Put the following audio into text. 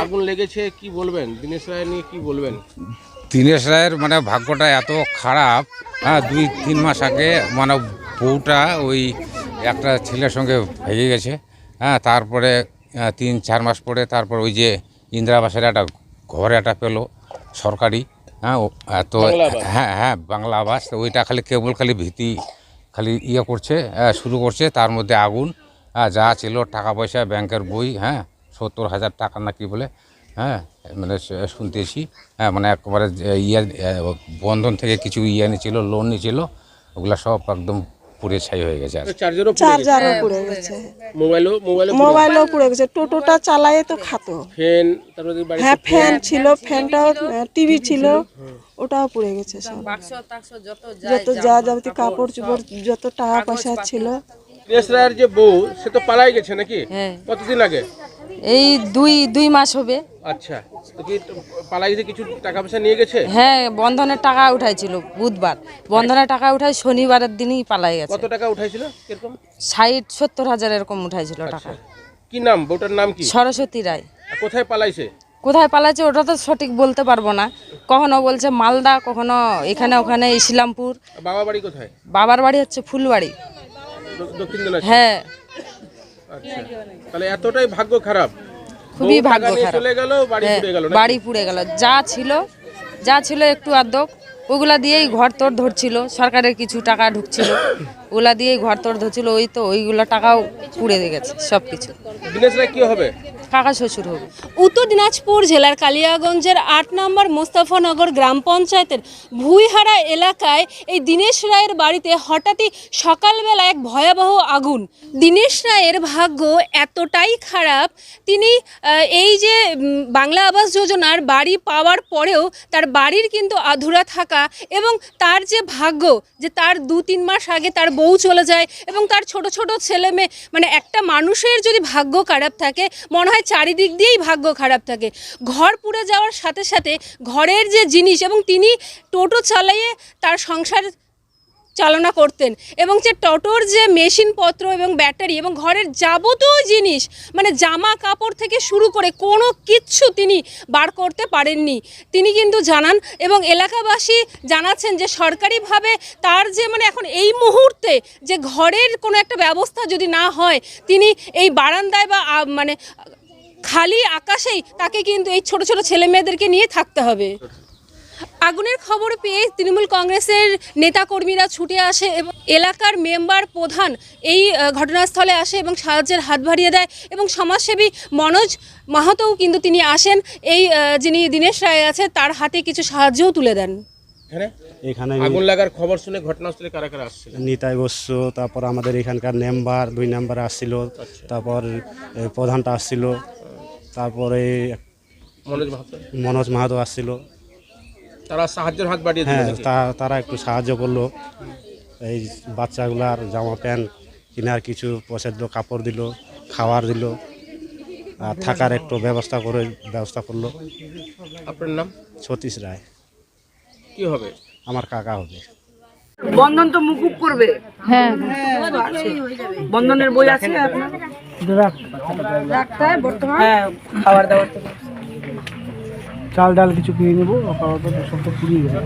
আগুন লেগেছে, কি বলবেন দীনেশ রায় নিয়ে, কি বলবেন? দীনেশ রায়ের মানে ভাগ্যটা এত খারাপ। হ্যাঁ, 2-3 মাস আগে মানে বউটা ওই একটা ছেলের সঙ্গে ভেগে গেছে। হ্যাঁ, তারপরে 3-4 মাস পরে তারপর ওই যে ইন্দিরা আবাসের একটা ঘর একটা পেলো সরকারি। হ্যাঁ, তো বাংলা আবাস। হ্যাঁ হ্যাঁ, বাংলা আবাস। তো ওইটা খালি ভিত্তি খালি করছে, শুরু করছে। তার মধ্যে আগুন, যা ছিল টাকা পয়সা, ব্যাংকের বই, হ্যাঁ 70,000 টাকা না কি বলে, হ্যাঁ মানে শুনতেছি। হ্যাঁ, মানে একবারে বন্ধন থেকে কিছু নিয়েছিল, লোন নিয়েছিল, ওগুলো সব একদম পুড়ে ছাই হয়ে গেছে। আর চার্জারও পুড়ে গেছে, মোবাইলও মোবাইলও পুড়ে গেছে। টোটোটা চালায়ে তো খাতো। ফ্যান, তারপরে বাড়িতে হ্যাঁ, ফ্যান ছিল, ফ্যানটাও, টিভি ছিল, ওটাও পুড়ে গেছে সব। যত যা যাবতীয় কাপড় চোপড়, যত টাকা পয়সা ছিল। দীনেশ রায়ের যে বউ, সে তো পালাই গেছে নাকি? কতদিন আগে? এই দুই মাস হবে। আচ্ছা, তো কি পালাই গেছে, কিছু টাকা পয়সা নিয়ে গেছে? হ্যাঁ, বন্ধনের টাকা উঠাইছিল বুধবার, বন্ধনের টাকা উঠাই শনিবারের দিনই পালাই গেছে। কত টাকা উঠাইছিল কিরকম? 60-70 হাজার এরকম উঠাইছিল টাকা। কি নাম বউটার, নাম কি? সরস্বতী রায়। আর কোথায় পালাইছে? কোথায় পালাইছে ওটা তো সঠিক বলতে পারবো না। কখনো বলছে মালদা, কখনো এখানে ওখানে ইসলামপুর। বাবা বাড়ি কোথায়? বাবার বাড়ি হচ্ছে ফুলবাড়ি। দক্ষিণ দিনাজপুর। হ্যাঁ, আচ্ছা, তাহলে এতটাই ভাগ্য খারাপ। খুবই বউ টাকা ভাগ্য নিয়ে খারাপ। চলে গেল, বাড়ি হ্যাঁ, পুড়ে গেল। বাড়ি পুড়ে গেল। যা ছিল একটু আধক, ওগুলা দিয়েই ঘর তোর ধরছিল। সরকারের কিছু টাকা ঢুকছিল, ওগুলা দিয়েই ঘর তোর ধরছিল। ওই তো ওইগুলো টাকাও পুড়ে গেছে সব কিছু। দীনেশ রায় কি হবে? কাকা শ্বশুর হবে। উত্তর দিনাজপুর জেলার কালিয়াগঞ্জের 8 নম্বর মোস্তাফানগর গ্রাম পঞ্চায়েতের ভুইহারা এলাকায় এই দীনেশ রায়ের বাড়িতে হঠাৎই সকালবেলা এক ভয়াবহ আগুন। দীনেশ রায়ের ভাগ্য এতটাই খারাপ, তিনি এই যে বাংলা আবাস যোজনার বাড়ি পাওয়ার পরেও তার বাড়ির কিন্তু আধুরা থাকা, এবং তার যে ভাগ্য যে তার 2-3 মাস আগে তার বউ চলে যায় এবং তার ছোট ছোট ছেলে মেয়ে, মানে একটা মানুষের যদি ভাগ্য খারাপ থাকে, মনে হয় চারিদিক দিয়েই ভাগ্য খারাপ থাকে। ঘর পুড়ে যাওয়ার সাথে সাথে ঘরের যে জিনিস, এবং তিনি টোটো চালিয়ে তার সংসার চালনা করতেন, এবং যে টোটোর যে মেশিনপত্র এবং ব্যাটারি এবং ঘরের যাবতীয় জিনিস, মানে জামা কাপড় থেকে শুরু করে কোনো কিচ্ছু তিনি বার করতে পারেননি। তিনি কিন্তু জানান, এবং এলাকাবাসী জানাচ্ছেন যে সরকারিভাবে তার যে মানে এখন এই মুহূর্তে যে ঘরের কোনো একটা ব্যবস্থা যদি না হয়, তিনি এই বারান্দায় বা মানে খালি আকাশেই তাকে কিন্তু এই ছোট ছোট ছেলে মেয়েদেরকে নিয়ে থাকতে হবে। আগুনের খবর পেয়ে তৃণমূল কংগ্রেসের নেতাকর্মীরা ছুটে আসে এবং এলাকার মেম্বার প্রধান এই ঘটনাস্থলে আসে এবং সাহায্যের হাত বাড়িয়ে দেয়, এবং সমাজসেবী মনোজ মাহাতোও কিন্তু তিনি আসেন, এই যিনি দীনেশ রায় আছে তার হাতে কিছু সাহায্যও তুলে দেন। এখানে আগুন লাগার খবর শুনে ঘটনাস্থলে কারা কারা আসছিল? নিতাই বস্য, তারপর আমাদের এখানকার মেম্বার 2 নাম্বার আসছিল, তারপর প্রধানটা আসছিল, তারপরে মনোজ মাহাতো আসছিল। তারা সাহায্যের হাত বাড়িয়ে দিল? হ্যাঁ, তারা একটু সাহায্য করলো। এই বাচ্চাগুলার জামা প্যান্ট কেনার কিছু পয়সা দিল, কাপড় দিল, খাবার দিল, আর থাকার একটু ব্যবস্থা করলো। আপনার নাম? সতীশ রায়। কি হবে? আমার কাকা হবে। বন্ধন তো মুকুব করবে। হ্যাঁ, বন্ধনের বই আছে আপনার? রাখতে হয় বর্তমানে। হ্যাঁ, খাবার দাবার তো চাল ডাল কিছু কিনে নেবো, খাওয়া দাওয়া সব তো পুড়িয়ে গেছে।